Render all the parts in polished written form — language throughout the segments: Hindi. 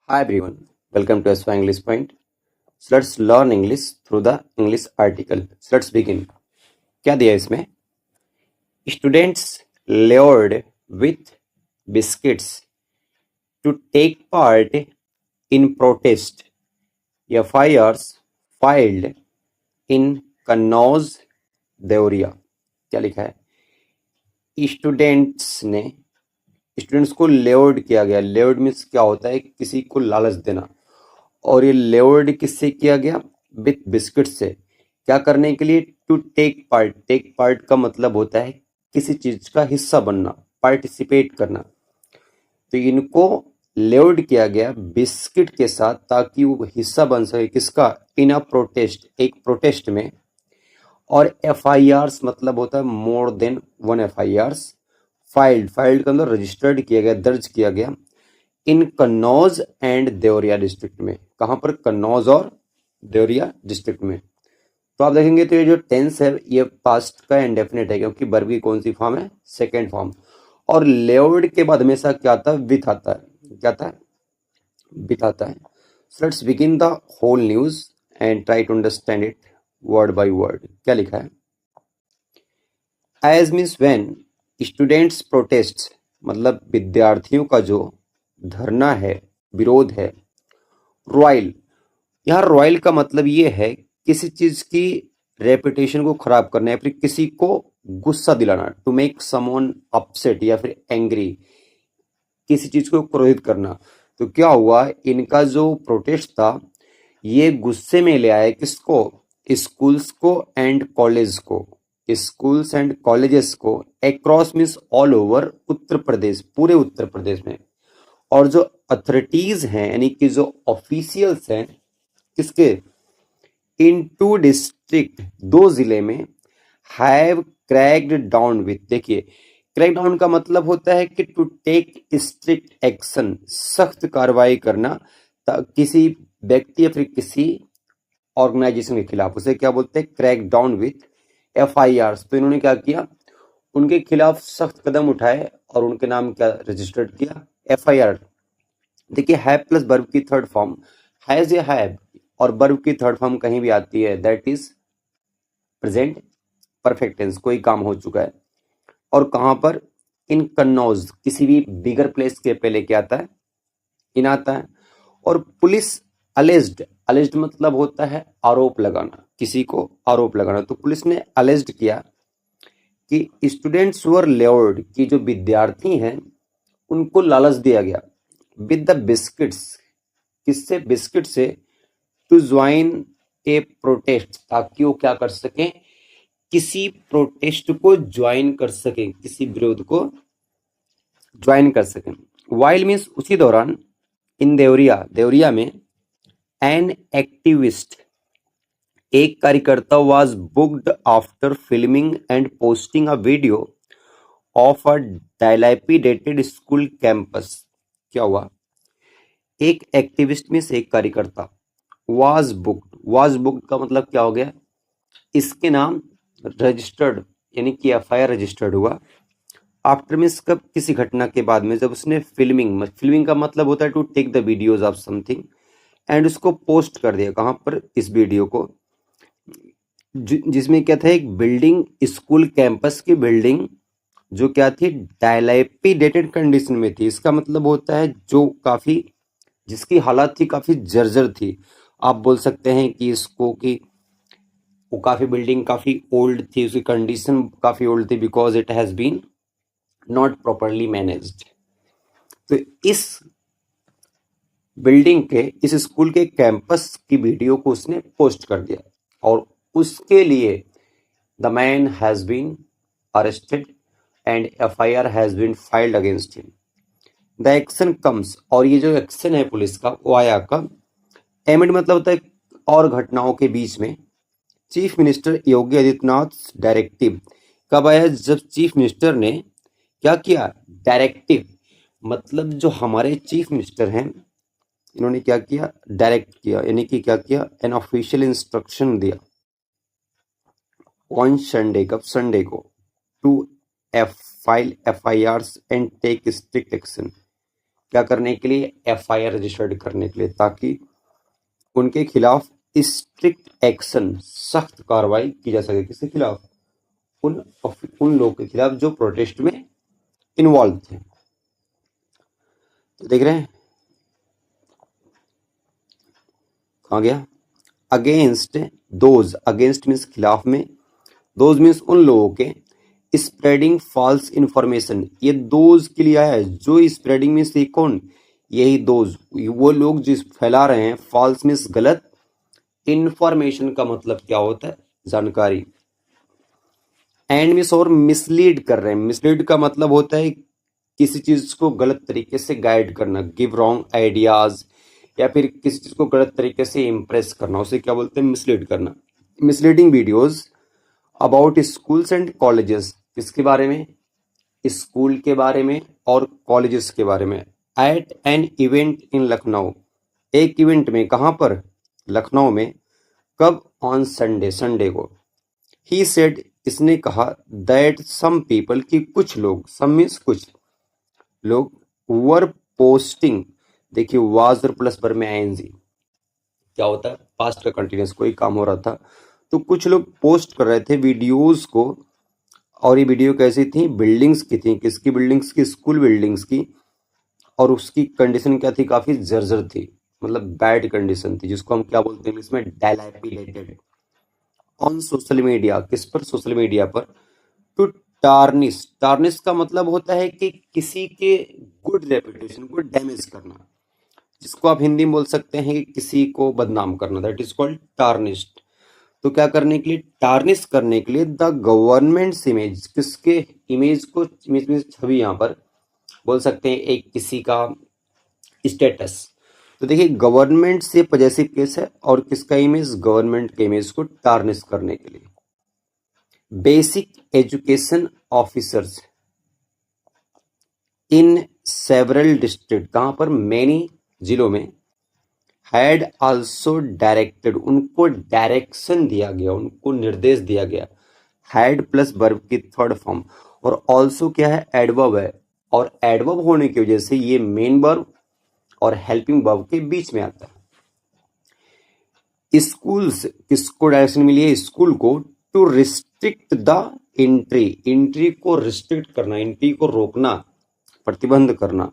Hi everyone, welcome to SY English Point. So let's learn English through the English article. So let's begin. क्या दिया इसमें? Students lured with biscuits to take part in protest. FIRs filed in Kannauj, Deoria. क्या लिखा है? स्टूडेंट्स को लेवर्ड किया गया. लेवर्ड मीन्स क्या होता है? किसी को लालच देना. और ये लेवर्ड किससे किया गया? विथ बिस्किट से. क्या करने के लिए? To take part. Take part का मतलब होता है किसी चीज का हिस्सा बनना, पार्टिसिपेट करना. तो इनको लेवर्ड किया गया बिस्किट के साथ ताकि वो हिस्सा बन सके. किसका? इन अ प्रोटेस्ट, एक प्रोटेस्ट में. और FIRs मतलब होता है more than one FIRs. Filed का मतलब रजिस्टर्ड किया गया, दर्ज किया गया. इन कन्नौज एंड देवरिया डिस्ट्रिक्ट में. कहां पर? कन्नौज और देवरिया डिस्ट्रिक्ट में. तो आप देखेंगे तो ये जो टेंस है ये पास्ट का इंडेफिनिट है, क्योंकि वर्ब की कौन सी फॉर्म है? Second form. और लेवर्ड के बाद हमेशा क्या आता है? विथ आता है. क्या आता है? विथ आता है. So let's begin the whole news and try to understand it word by word. क्या लिखा है? As means when students protest, मतलब विद्यार्थियों का जो धरना है, विरोध है. रॉयल, यहाँ रॉयल का मतलब ये है किसी चीज की रेपुटेशन को खराब करना या फिर किसी को गुस्सा दिलाना. टू मेक समवन अपसेट या फिर एंग्री, किसी चीज को क्रोधित करना. तो क्या हुआ? इनका जो प्रोटेस्ट था ये गुस्से में ले आया किसको? स्कूल्स को एंड कॉलेज को. स्कूल्स एंड कॉलेजेस को. Across means all over Uttar Pradesh, पूरे उत्तर प्रदेश में. और जो अथॉरिटीज हैं यानी कि जो ऑफिशियल्स हैं किसके? इन टू डिस्ट्रिक्ट, दो जिले में. Have cracked down with. देखिए क्रैक डाउन का मतलब होता है कि टू टेक स्ट्रिक्ट एक्शन, सख्त कार्रवाई करना किसी व्यक्ति या फिर किसी ऑर्गेनाइजेशन के खिलाफ. उसे क्या बोलते हैं? Crack down with FIRs. तो इन्होंने क्या किया? उनके खिलाफ सख्त कदम उठाए और उनके नाम क्या रजिस्टर्ड किया? FIR. देखिए हैव प्लस वर्ब की थर्ड फॉर्म हैज या हैव, और वर्ब की थर्ड फॉर्म कहीं भी आती है that is present perfect tense. कोई काम हो चुका है. और कहां पर? इन कन्नौज, किसी भी बिगर प्लेस के पहले क्या आता है? इन आता है. और पुलिस अलेज्ड. अलेज्ड मतलब होता है आरोप लगाना, किसी को आरोप लगाना. तो पुलिस ने अलेज्ड किया कि स्टूडेंट्स वर लेवर्ड, की जो विद्यार्थी हैं उनको लालच दिया गया. विद द बिस्किट्स, किससे? बिस्किट से. टू ज्वाइन ए प्रोटेस्ट, ताकि वो क्या कर सकें? किसी प्रोटेस्ट को ज्वाइन कर सकें, किसी विरोध को ज्वाइन कर सकें. वाइल मीन्स उसी दौरान. इन देवरिया, देवरिया में. एन एक्टिविस्ट, एक कार्यकर्ता was booked after filming and posting a video of a dilapidated school campus. क्या हुआ? एक एक्टिविस्ट मीन्स एक कार्यकर्ता. वाज बुक्ड का मतलब क्या हो गया? इसके नाम रजिस्टर्ड, यानी कि FIR रजिस्टर्ड हुआ. आफ्टर मीन्स कब? किसी घटना के बाद में, जब उसने फिल्मिंग का मतलब होता है to take the videos of something and उसको पोस्ट कर दिया. कहां पर? इस वीडियो को. जिसमें क्या था? एक बिल्डिंग, स्कूल कैंपस की बिल्डिंग जो क्या थी? डायलैपिडेटेड कंडीशन में थी. इसका मतलब होता है जो काफी, जिसकी हालत थी काफी जर्जर थी. आप बोल सकते हैं कि इसको कि वो काफी बिल्डिंग काफी ओल्ड थी, उसकी कंडीशन काफी ओल्ड थी because it has been not properly managed. तो इस बिल्डिंग के, इस स्कूल के कैंपस की वीडियो को उसने पोस्ट कर दिया और उसके लिए the man has been arrested and FIR has been filed against him. The action comes, और ये जो एक्शन है पुलिस का वो आया कब? एमिड मतलब होता है और घटनाओं के बीच में. Chief minister Yogi Adityanath directive, कब आया? जब चीफ मिनिस्टर ने क्या किया? डायरेक्टिव मतलब जो हमारे चीफ मिनिस्टर हैं इन्होंने क्या किया? डायरेक्ट किया, यानी कि क्या किया? एन ऑफिशियल इंस्ट्रक्शन दिया ऑन संडे, कब? संडे को. To file FIRs and take strict action, क्या करने के लिए, FIR रजिस्टर्ड करने के लिए, ताकि उनके खिलाफ स्ट्रिक्ट एक्शन, सख्त कार्रवाई की जा सके। किसके खिलाफ, उन लोगों के खिलाफ जो प्रोटेस्ट में इन्वॉल्व थे। तो देख रहे हैं कहाँ गया, अगेंस्ट दोज, अगेंस्ट मीन्स खिलाफ में, दोज मीन्स उन लोगों के, स्प्रेडिंग फॉल्स इंफॉर्मेशन, ये दोज के लिए आया है। जो स्प्रेडिंग मीन्स ये कौन, यही दोज, वो लोग जो फैला रहे हैं, फॉल्स मीन्स गलत, इंफॉर्मेशन का मतलब क्या होता है, जानकारी, एंड मीन्स और मिसलीड कर रहे हैं। मिसलीड का मतलब होता है किसी चीज को गलत तरीके से गाइड करना, गिव रॉन्ग आइडियाज, या फिर किसी चीज को गलत तरीके से इंप्रेस करना, उसे क्या बोलते हैं, मिसलीड करना। Misleading videos about schools and colleges, किसके बारे में, स्कूल के बारे में और कॉलेजेस के बारे में। At an event in Lucknow, एक इवेंट में, कहां पर, लखनऊ में, कब, ऑन संडे, संडे को। ही सेड, इसने कहा, दैट सम पीपल, की कुछ लोग, सम मीन्स कुछ लोग, वर पोस्टिंग, देखिए वाज और प्लस वर में आईएनजी, क्या होता है, पास्ट का कंटिन्यूस, कोई काम हो रहा था तो कुछ लोग पोस्ट कर रहे थे वीडियोस को, और ये वीडियो कैसी थी, बिल्डिंग्स की थी, किसकी बिल्डिंग्स की, स्कूल बिल्डिंग्स की, और उसकी कंडीशन क्या थी, काफी जर्जर थी, मतलब बैड कंडीशन थी, जिसको हम क्या बोलते हैं इंग्लिश में, डायलैपिडेटेड। ऑन सोशल मीडिया, किस पर, सोशल मीडिया पर, टू टार्निश, टार्निश का मतलब होता है कि किसी के गुड रेपुटेशन को डैमेज करना, जिसको आप हिंदी में बोल सकते हैं कि किसी को बदनाम करना, दैट इज कॉल्ड टार्निश्ड। तो क्या करने के लिए, टार्निश करने के लिए द गवर्नमेंट्स इमेज, किसके इमेज को, इमेज में छवि, यहाँ पर बोल सकते हैं एक किसी का स्टेटस। तो देखिए गवर्नमेंट से पॉजेसिव केस है, और किसका इमेज, गवर्नमेंट के इमेज को टार्निश करने के लिए। Basic education officers in several district, कहां पर, मैनी जिलों में, हैड आल्सो डायरेक्टेड, उनको डायरेक्शन दिया गया, उनको निर्देश दिया गया, हैड प्लस वर्ब की थर्ड फॉर्म, और ऑल्सो क्या है, एडवर्ब है, और एडवर्ब होने की वजह से ये मेन वर्ब और हेल्पिंग वर्ब के बीच में आता है। स्कूल्स, किसको डायरेक्शन मिली है, स्कूल को, to restrict the entry, entry को रिस्ट्रिक्ट करना, एंट्री को रोकना, प्रतिबंध करना,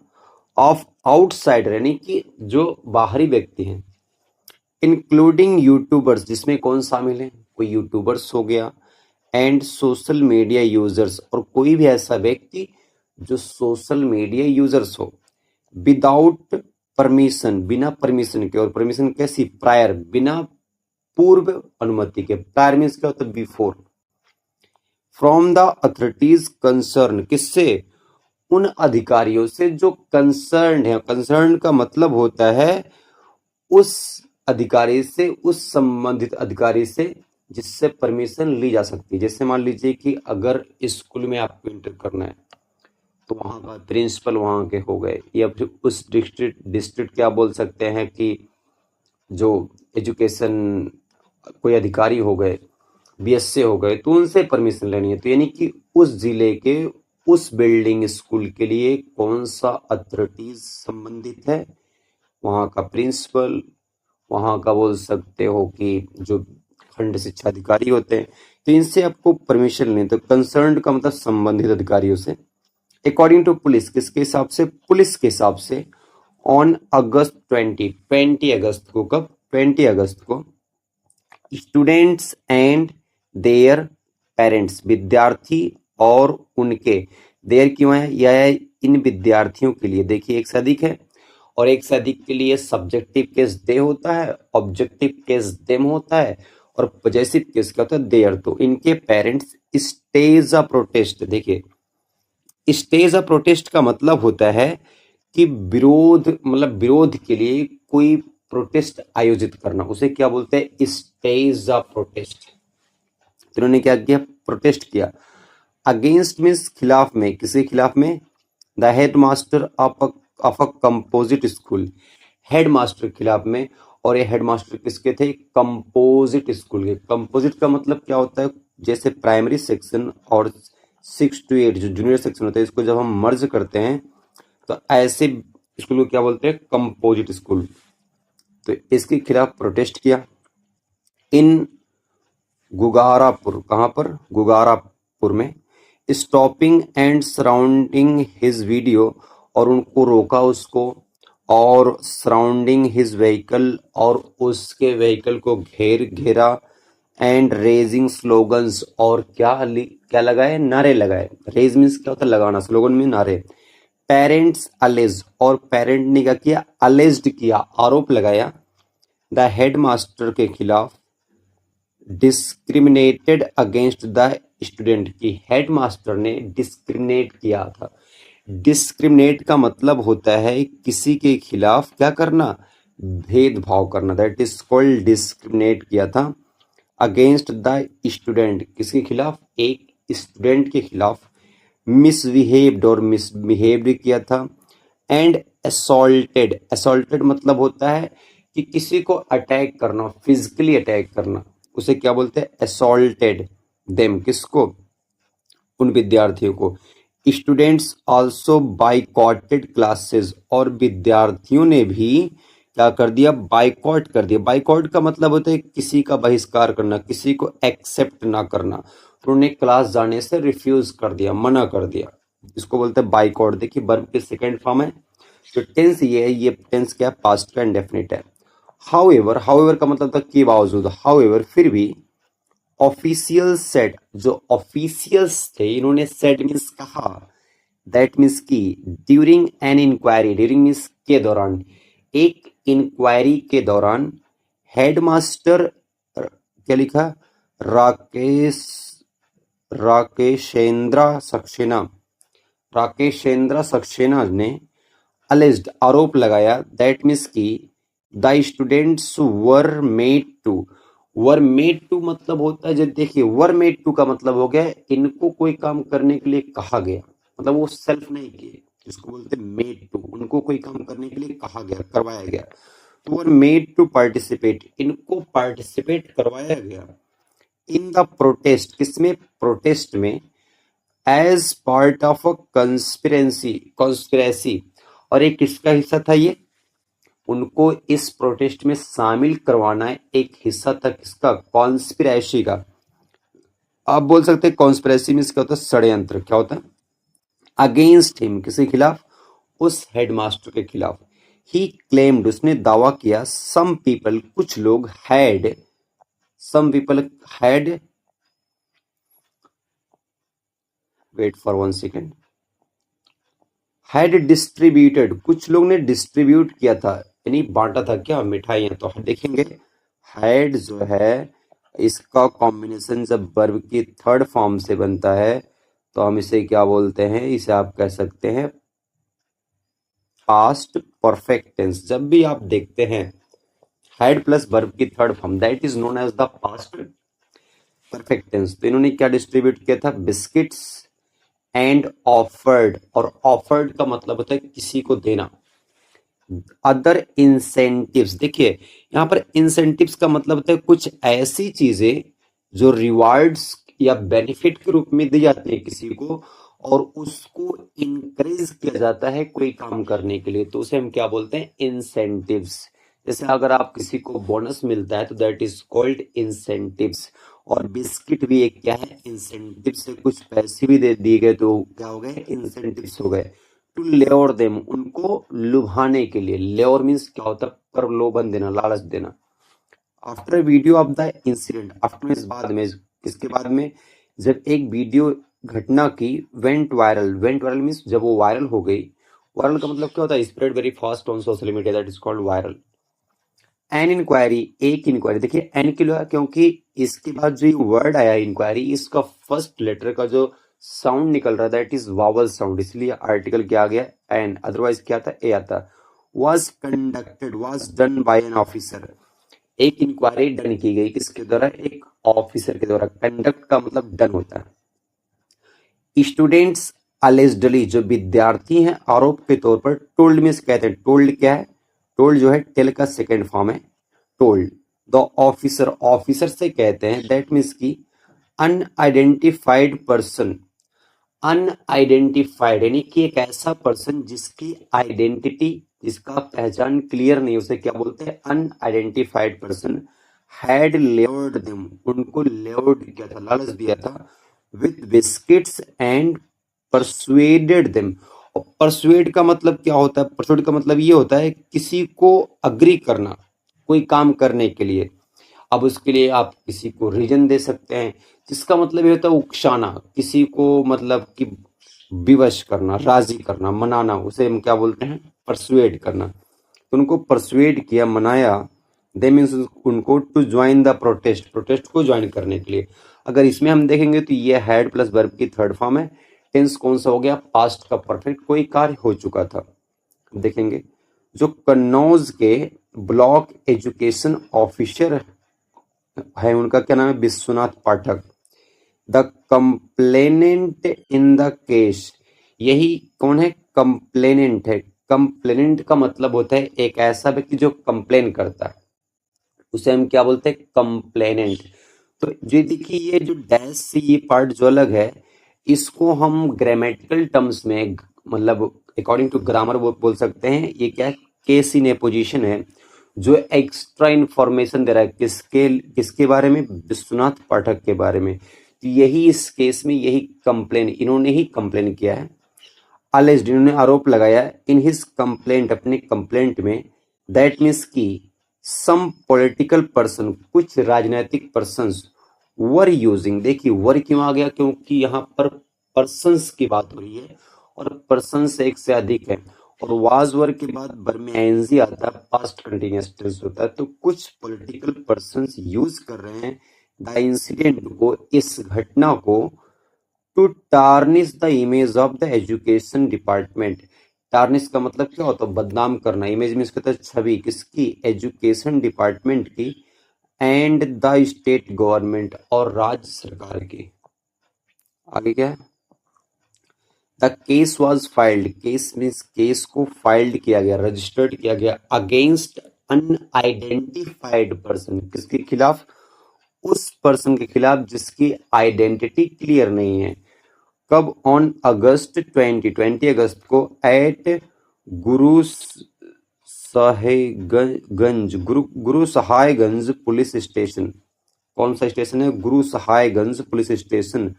ऑफ आउटसाइडर, यानी कि जो बाहरी व्यक्ति हैं, इंक्लूडिंग यूट्यूबर्स, जिसमें कौन शामिल है, कोई यूट्यूबर्स हो गया, एंड सोशल मीडिया यूजर्स, और कोई भी ऐसा व्यक्ति जो सोशल मीडिया यूजर्स हो, विदाउट परमिशन, बिना परमिशन के, और परमिशन कैसी, प्रायर, बिना पूर्व अनुमति के, प्रायर मीन्स क्या होता है, before, from the authorities concern, किससे, उन अधिकारियों से जो कंसर्न है, कंसर्न का मतलब होता है उस अधिकारी से, उस संबंधित अधिकारी से जिससे परमिशन ली जा सकती है। जैसे मान लीजिए कि अगर स्कूल में आपको एंटर करना है, तो वहाँ का प्रिंसिपल वहाँ के हो गए, या फिर उस डिस्ट्रिक्ट क्या बोल सकते हैं कि जो एजुकेशन कोई अधिकारी हो गए, BSc हो गए, तो उनसे परमिशन लेनी है। तो यानी कि उस जिले के उस बिल्डिंग स्कूल के लिए कौन सा अथॉरिटीज संबंधित है, वहाँ का प्रिंसिपल, वहाँ का बोल सकते हो कि जो खंड शिक्षा अधिकारी होते हैं, तो इनसे आपको परमिशन लेनी। तो कंसर्न्ड का मतलब संबंधित अधिकारियों से। अकॉर्डिंग टू पुलिस, किसके हिसाब से, पुलिस के हिसाब से, ऑन अगस्त 20 अगस्त को, कब, 20 अगस्त को, स्टूडेंट्स एंड देयर पेरेंट्स, विद्यार्थी और उनके, देयर क्यों है, यह है इन विद्यार्थियों के लिए, देखिए एक से अधिक है, और एक से अधिक के लिए सब्जेक्टिव केस दे होता है, ऑब्जेक्टिव केस देम होता है, और पॉजेसिव केस क्या होता है, देयर। तो इनके पेरेंट्स स्टेज अ प्रोटेस्ट, देखिए स्टेज अ प्रोटेस्ट का मतलब होता है कि विरोध, मतलब विरोध के लिए कोई प्रोटेस्ट आयोजित करना, उसे क्या बोलते हैं, स्टेज अ प्रोटेस्ट। तो इन्होंने क्या किया, प्रोटेस्ट किया। अगेंस्ट मीन्स खिलाफ में, किसके खिलाफ में, the head master of a composite school, head master के खिलाफ में। और ये हेड मास्टर किसके थे, कंपोजिट स्कूल के। कंपोजिट का मतलब क्या होता है, जैसे प्राइमरी सेक्शन और 6 to 8 जो जूनियर सेक्शन होता है, इसको जब हम मर्ज करते हैं तो ऐसे स्कूल को क्या बोलते हैं? Composite school. तो इसके खिलाफ प्रोटेस्ट किया इन गुगारापुर। कहां पर? गुगारापुर में। Stopping and surrounding his video, और उनको रोका उसको, और सराउंडिंग हिज व्हीकल, और उसके व्हीकल को घेरा, एंड रेजिंग स्लोगन्स, और क्या लगाए? नारे लगाए। रेज मीन्स क्या होता है? लगाना। स्लोगन मीन नारे। पेरेंट्स अलेज, और पेरेंट ने क्या किया? अलेज्ड किया, आरोप लगाया द हेडमास्टर के खिलाफ, डिस्क्रिमिनेटेड अगेंस्ट द स्टूडेंट की हेडमास्टर ने डिस्क्रिमिनेट किया था। डिस्क्रिमिनेट का मतलब होता है किसी के खिलाफ क्या करना? भेदभाव करना। दैट इज कॉल्ड डिस्क्रिमिनेट किया था अगेंस्ट द स्टूडेंट। किसके खिलाफ? एक स्टूडेंट के खिलाफ। मिसबिहेव्ड, और मिसबिहेव्ड किया था। एंड असॉल्टेड, असॉल्टेड मतलब होता है कि किसी को अटैक करना, फिजिकली अटैक करना, उसे क्या बोलते हैं? Assaulted them. किसको? उन विद्यार्थियों को। स्टूडेंट्स आल्सो बाइकॉटेड क्लासेस, और विद्यार्थियों ने भी क्या कर दिया? बाइकॉट कर दिया। बाइकॉट का मतलब होता है किसी का बहिष्कार करना, किसी को एक्सेप्ट ना करना। तो उन्हें क्लास जाने से रिफ्यूज कर दिया, मना कर दिया। इसको बोलते हैं बाइकॉट। देखिए वर्ब के सेकेंड फॉर्म है। तो टेंस ये टेंस क्या है? पास्ट का इंडेफिनिट है। हाउएवर, हाउएवर का मतलब था कि बावजूद, हाउएवर फिर भी। ऑफिशियल सेट, जो ऑफिशियल्स थे इन्होंने सेट मीन्स कहा, दैट मीन्स की during an inquiry, during means के दौरान, एक इंक्वायरी के दौरान हेडमास्टर क्या लिखा? राकेश राकेशेंद्र सक्सेना ने अलेज्ड, आरोप लगाया, दैट मीन्स की the students were made to मतलब होता है, जब देखिए वर मेड टू का मतलब हो गया इनको कोई काम करने के लिए कहा गया, मतलब वो सेल्फ नहीं किए, इसको बोलते मेड टू, उनको कोई काम करने के लिए कहा गया, करवाया गया। तो वर मेड टू पार्टिसिपेट, इनको पार्टिसिपेट करवाया गया इन द प्रोटेस्ट, किसमें? प्रोटेस्ट में। As part of a conspiracy, और एक किसका हिस्सा था ये? उनको इस प्रोटेस्ट में शामिल करवाना एक हिस्सा था किसका? कॉन्स्पिरेसी का। आप बोल सकते हैं कॉन्स्पिरेसी मीन्स क्या होता है? षड्यंत्र। क्या होता है? अगेंस्ट हिम, किसके खिलाफ? उस हेडमास्टर के खिलाफ। ही क्लेम्ड, उसने दावा किया, सम पीपल, कुछ लोग, had wait for 1 second, had distributed, कुछ लोग ने डिस्ट्रीब्यूट किया था, यानी बांटा था क्या? मिठाइयां। तो देखेंगे हैड जो है इसका कॉम्बिनेशन जब वर्ब की थर्ड फॉर्म से बनता है तो हम इसे क्या बोलते हैं? इसे आप कह सकते हैं पास्ट परफेक्ट टेंस। जब भी आप देखते हैं हैड प्लस वर्ब की third form, that is known as the past perfect tense. तो इन्होंने क्या डिस्ट्रीब्यूट किया था? बिस्किट्स एंड ऑफर्ड, और ऑफर्ड का मतलब होता है किसी को देना। अदर इंसेंटिव्स, देखिए यहां पर इंसेंटिव्स का मतलब होता है कुछ ऐसी चीजें जो रिवार्ड्स या बेनिफिट के रूप में दी जाती है किसी को, और उसको इंकरेज किया जाता है कोई काम करने के लिए, तो उसे हम क्या बोलते हैं? इंसेंटिव्स। जैसे अगर आप किसी को बोनस मिलता है तो दैट इज कॉल्ड इंसेंटिव्स। और बिस्किट भी एक क्या है? इंसेंटिव से कुछ पैसे भी दे दिए गए तो क्या हो गए? इंसेंटिव्स हो गए। टू लेवर देम, उनको लुभाने के लिए। लेवर मीन्स क्या होता है? प्रलोभन देना, लालच देना। After video of the incident, after means बाद में, किसके बाद में? जब एक वीडियो घटना की went viral, went viral means जब वो वायरल हो गई। वायरल का मतलब क्या होता है? Spread very fast on social media, that is called viral. An inquiry, एक इंक्वायरी। देखिए एन के लिए, क्योंकि इसके बाद जो वर्ड आया इंक्वायरी, इसका फर्स्ट लेटर का जो साउंड निकल रहा है दैट इज वावल साउंड, इसलिए आर्टिकल क्या आ गया? एन, अदरवाइज क्या था? ए आता। Was conducted, was done by an officer, एक इंक्वायरी डन की गई, किसके द्वारा? एक ऑफिसर के द्वारा। कंडक्ट का मतलब डन होता है। स्टूडेंट्स अलेजडली, जो विद्यार्थी हैं आरोप के तौर पर, टोल्ड मीन्स कहते हैं, टोल्ड क्या है? टोल्ड जो है टेल का सेकेंड फॉर्म है, टोल्ड द ऑफिसर, ऑफिसर से कहते हैं, दैट मीन्स की अनआइडेंटिफाइड पर्सन। अनआइडेंटिफाइड यानी कि एक ऐसा पर्सन जिसकी आइडेंटिटी जिसका पहचान क्लियर नहीं, उसे क्या बोलते हैं, unidentified person, had levered them, उनको लेवर्ड किया था, लालच दिया था, with biscuits and persuaded them. और परसुएड का मतलब क्या होता है, परसुएड का मतलब ये होता है किसी को अग्री करना कोई काम करने के लिए। अब उसके लिए आप किसी को रीजन दे सकते हैं, जिसका मतलब ये होता है उकसाना, किसी को मतलब कि विवश करना, राजी करना, मनाना, उसे हम क्या बोलते हैं, परसुएड करना। तो उनको परसुएड किया, मनाया, दे मीन्स उनको to join the protest, protest को ज्वाइन करने के लिए। अगर इसमें हम देखेंगे तो ये हैड प्लस वर्ब की थर्ड फॉर्म है। टेंस कौन सा हो गया, पास्ट का परफेक्ट, कोई कार्य हो चुका था। देखेंगे जो कन्नौज के ब्लॉक एजुकेशन ऑफिसर है, उनका क्या नाम है, Vishwanath Pathak. The complainant in the case, यही कौन है, कंप्लेनेंट है। कंप्लेनेंट का मतलब होता है एक ऐसा व्यक्ति जो कंप्लेन करता है, उसे हम क्या बोलते हैं, कंप्लेनेंट। तो ये देखिए, ये जो डैश से ये पार्ट जो अलग है, इसको हम ग्रामेटिकल टर्म्स में मतलब अकॉर्डिंग टू ग्रामर वो बोल सकते हैं, ये क्या है, केस इन ए पोजीशन है, जो एक्स्ट्रा इंफॉर्मेशन दे रहा है, किसके किसके बारे में, विश्वनाथ पाठक के बारे में। तो यही इस केस में यही कंप्लेन, इन्होंने ही कंप्लेन किया है, अलेज्ड, इन्होंने आरोप लगाया इन हिज कंप्लेंट, अपने कंप्लेंट में, दैट मीन्स की सम पॉलिटिकल पर्सन, कुछ राजनीतिक पर्संस वर यूजिंग, देखिए वर क्यों आ गया, क्योंकि यहाँ पर पर्संस की बात हो रही है और पर्संस एक से अधिक है, और वाज वर के बाद बर में आईएनजी आता है, पास्ट कंटिन्यूअस टेंस होता है। तो कुछ पॉलिटिकल पर्संस यूज कर रहे हैं द इंसिडेंट को, इस घटना को, to tarnish the image of the education department. Tarnish का मतलब क्या होता है, बदनाम करना, इमेज में इसका छवि किसकी, एजुकेशन डिपार्टमेंट की, एंड द स्टेट गवर्नमेंट, और राज्य सरकार की। आगे क्या है, the case was filed, case means case को फाइल्ड किया गया, रजिस्टर्ड किया गया, अगेंस्ट अनआइडेंटिफाइड पर्सन, किसके खिलाफ, उस पर्सन के खिलाफ जिसकी आइडेंटिटी क्लियर नहीं है। कब, ऑन अगस्त 20 अगस्त को, एट गुरु सहायगंज, गुरु सहायगंज पुलिस स्टेशन, कौन सा स्टेशन है, गुरु सहायगंज पुलिस स्टेशन,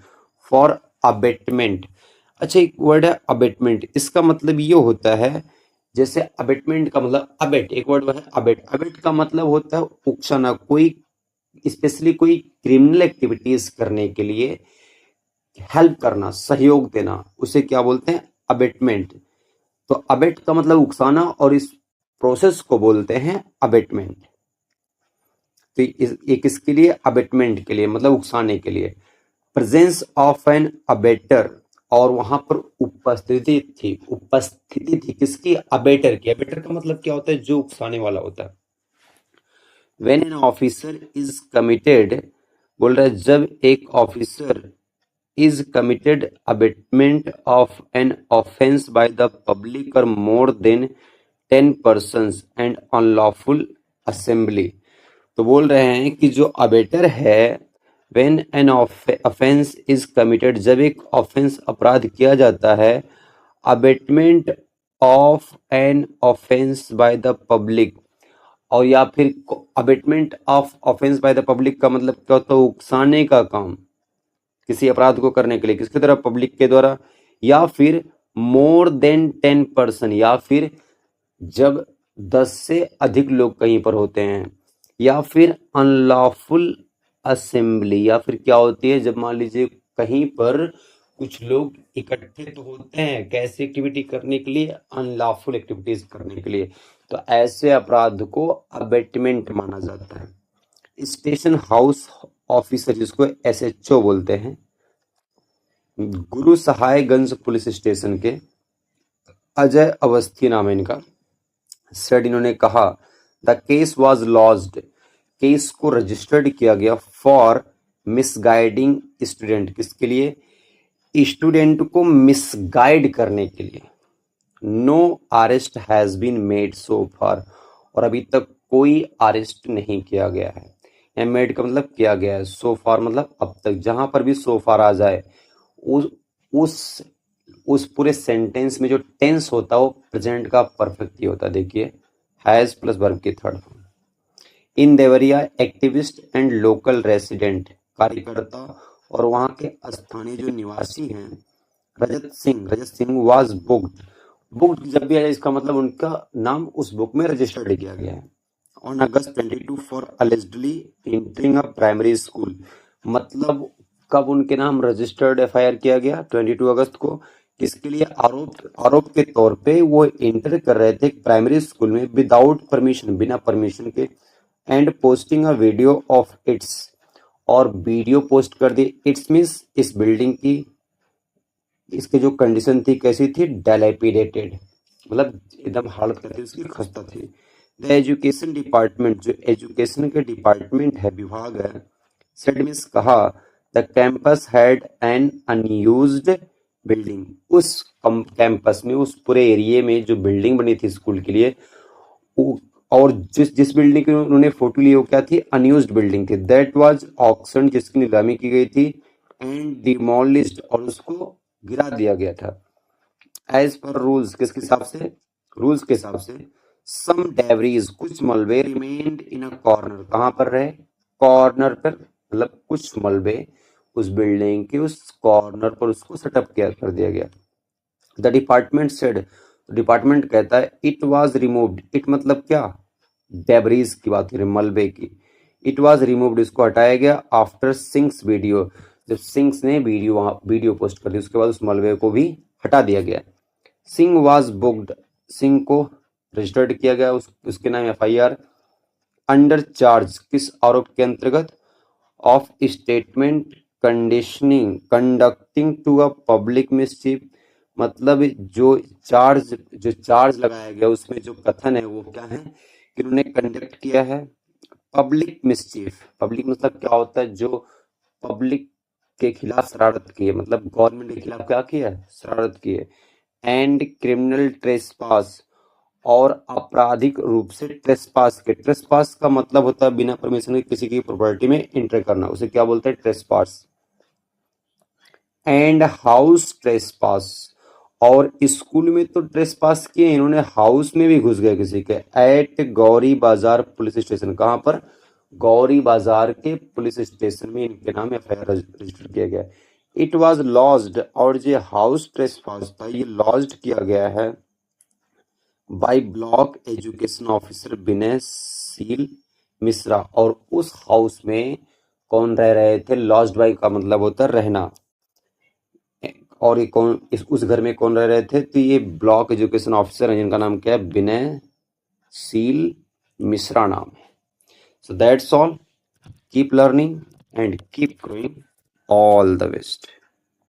फॉर अबेटमेंट। अच्छा, एक वर्ड है अबेटमेंट, इसका मतलब ये होता है, जैसे अबेटमेंट का मतलब अबेट, एक वर्ड है अबेट, अबेट का मतलब होता है उकसाना, कोई स्पेशली कोई क्रिमिनल एक्टिविटीज करने के लिए हेल्प करना, सहयोग देना, उसे क्या बोलते हैं, अबेटमेंट। तो अबेट का मतलब उकसाना, और इस प्रोसेस को बोलते हैं अबेटमेंट। तो ये किसके लिए, अबेटमेंट के लिए, मतलब उकसाने के लिए। प्रेजेंस ऑफ एन अबेटर, और वहां पर उपस्थिति थी किसकी, अबेटर की। अबेटर का मतलब क्या होता है, जो उकसाने वाला होता है। When an officer is committed, बोल रहा है जब एक officer is committed abatement of an offense by the public or more than 10 persons and unlawful assembly। तो बोल रहे हैं कि जो अबेटर है, when an offense is committed, जब एक ऑफेंस अपराध किया जाता है, abetment of an offence by the public, और या फिर abetment of offence by the public का मतलब क्या होता है, उकसाने का काम किसी अपराध को करने के लिए, किसके द्वारा, पब्लिक के द्वारा, या फिर मोर देन 10 पर्सन, या फिर जब 10 से अधिक लोग कहीं पर होते हैं, या फिर अनलॉफुल असेंबली, या फिर क्या होती है, जब मान लीजिए कहीं पर कुछ लोग इकट्ठे तो होते हैं, कैसी एक्टिविटी करने के लिए, अनलॉफुल एक्टिविटीज करने के लिए, तो ऐसे अपराध को अबेटमेंट माना जाता है। स्टेशन हाउस ऑफिसर, जिसको एसएचओ बोलते हैं, गुरु सहायगंज पुलिस स्टेशन के, अजय अवस्थी नाम है इनका, सेड, इन्होंने कहा, the case was lodged, case को रजिस्टर्ड किया गया, फॉर मिसगाइडिंग स्टूडेंट, किसके लिए, स्टूडेंट को मिसगाइड करने के लिए। No arrest has been made so far, और अभी तक कोई अरेस्ट नहीं किया गया है। यहाँ मेड का मतलब किया गया है, सो फार मतलब अब तक, जहां पर भी सो फार आ जाए उस उस पूरे सेंटेंस में जो टेंस होता है वो प्रेजेंट का परफेक्ट ही होता है। देखिए, हैज प्लस वर्ब की third form. In Deoria activist and local resident, कार्यकर्ता और वहां के स्थानीय जो निवासी हैं, रजत सिंह वाज बुक्ड। बुक्ड जब भी आया इसका मतलब उनका नाम उस बुक में रजिस्टर्ड किया गया है। On August 22 for allegedly entering a primary school, मतलब कब उनके नाम रजिस्टर्ड एफआईआर किया गया? 22 अगस्त को। किसके लिए? आरोप के तौर पे वो एंटर कर रहे थे प्राइमरी स्कूल में विदाउट परमिशन, बिना परमिशन के, and posting a video of its, और वीडियो पोस्ट कर दी। इट्स मीन्स इस बिल्डिंग की, इसकी जो कंडीशन थी कैसी थी? डायलैपिडेटेड, मतलब एकदम हालत कैसी उसकी खस्ता थी। द एजुकेशन डिपार्टमेंट, जो एजुकेशन के डिपार्टमेंट है, विभाग है, सेड मीन्स कहा, the campus had an unused building, उस कैंपस में, उस पूरे एरिया में जो बिल्डिंग बनी थी स्कूल के लिए, और जिस जिस बिल्डिंग की उन्होंने फोटो ली वो क्या थी? अनयूज्ड बिल्डिंग थी। दैट वाज ऑक्शन, जिसकी नीलामी की गई थी, एंड डिमोलिश्ड, और उसको गिरा दिया गया था। एज पर रूल्स, किसके हिसाब से? रूल्स के हिसाब से। सम डेवरीज, कुछ मलबे, रिमेन्ड इन अ कॉर्नर, कहां पर रहे? कॉर्नर पर, मतलब कुछ मलबे उस बिल्डिंग के उस कॉर्नर पर उसको सेटअप किया कर दिया गया। द डिपार्टमेंट सेड, डिपार्टमेंट कहता है, इट वाज रिमूव्ड, इट मतलब क्या? डेबरीज की बात करें, मलबे की। इट वाज रिमूव्ड, इसको हटाया गया। आफ्टर सिंग्स वीडियो, जब सिंग्स ने वीडियो पोस्ट कर दी उसके बाद उस मलबे को भी हटा दिया गया। सिंह वाज बुक्ड, सिंह को रजिस्टर्ड किया गया, उसके नाम एफआईआर। अंडर चार्ज, किस आरोप के अंतर्गत? Of statement conducting to a public mischief, मतलब जो चार्ज लगाया गया उसमें जो कथन है वो क्या है कि उन्होंने कंडक्ट किया है पब्लिक मिसचिफ। पब्लिक मतलब क्या होता है? जो पब्लिक के खिलाफ शरारत की है, मतलब गवर्नमेंट के खिलाफ क्या किया है? शरारत की है। एंड क्रिमिनल ट्रेसपास, और आपराधिक रूप से ट्रेसपास के, ट्रेसपास का मतलब होता है बिना परमिशन के किसी की प्रॉपर्टी में एंटर करना, उसे क्या बोलते हैं? ट्रेसपास। एंड हाउस ट्रेसपास, और स्कूल में तो ट्रेसपास किए, इन्होंने हाउस में भी घुस गए किसी के। एट गौरी बाजार पुलिस स्टेशन, कहां पर? गौरी बाजार के पुलिस स्टेशन में इनके नाम एफआईआर रजिस्टर किया गया। इट वाज लॉज्ड, और जो हाउस ट्रेसपास था ये लॉज्ड किया गया है बाय ब्लॉक एजुकेशन ऑफिसर विनय सील मिश्रा, और उस हाउस में कौन रह रहे थे? लॉज्ड बाय का मतलब होता है रहना, और ये कौन, उस घर में कौन रह रहे थे? तो ये ब्लॉक एजुकेशन ऑफिसर हैं जिनका नाम क्या है? विनय सील मिश्रा नाम है। So that's all, keep learning and keep growing, all the best.